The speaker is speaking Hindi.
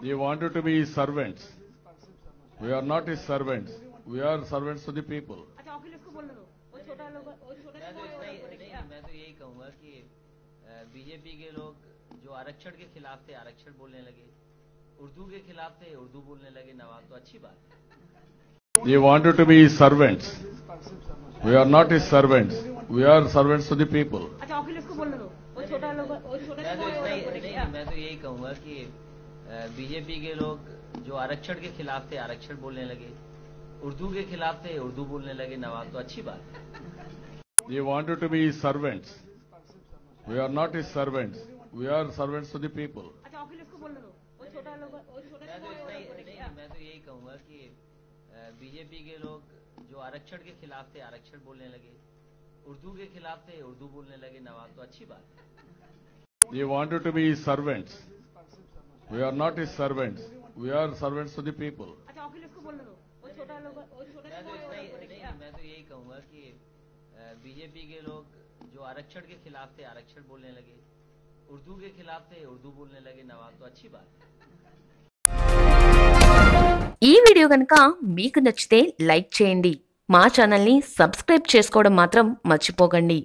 They wanted to be servants. We are not his servants. We are servants to the people. अच्छा ऑक्यूलस को बोलने दो, वो छोटा लोग, वो छोटा मैं तो यही कहूंगा कि बीजेपी के लोग जो आरक्षण के खिलाफ थे आरक्षण बोलने लगे, उर्दू के खिलाफ थे उर्दू बोलने लगे, नवाब तो अच्छी बात है। They wanted to be servants. We are not his servants. We are servants to the people. अच्छा ऑक्यूलस को बोलने दो, वो छोटा लोग, वो छोटा मैं तो यही कहूंगा कि बीजेपी के लोग जो आरक्षण के खिलाफ थे आरक्षण बोलने लगे, उर्दू के खिलाफ थे उर्दू बोलने लगे, नवाब तो अच्छी बात है। They wanted to be servants. We are not his servants. We are servants to the people. अच्छा ऑक्यूलस को बोलने दो, वो छोटा लोग, वो छोटा मैं तो यही कहूंगा कि बीजेपी के लोग जो आरक्षण के खिलाफ थे आरक्षण बोलने लगे, उर्दू के खिलाफ थे उर्दू बोलने लगे, नवाब तो अच्छी बात है। They wanted to be servants. We are not his servants. We are servants to the people. अच्छा ऑक्यूलस को बोलने दो, वो छोटा लोग, वो छोटा मैं तो यही कहूंगा कि बीजेपी के लोग जो आरक्षण के खिलाफ थे आरक्षण बोलने लगे, उर्दू के खिलाफ थे उर्दू बोलने लगे, नवाब तो अच्छी बात है। ఈ వీడియో గనుక మీకు నచ్చితే లైక్ చేయండి, మా ఛానల్ని సబ్స్క్రైబ్ చేసుకోవడం మాత్రం మర్చిపోకండి।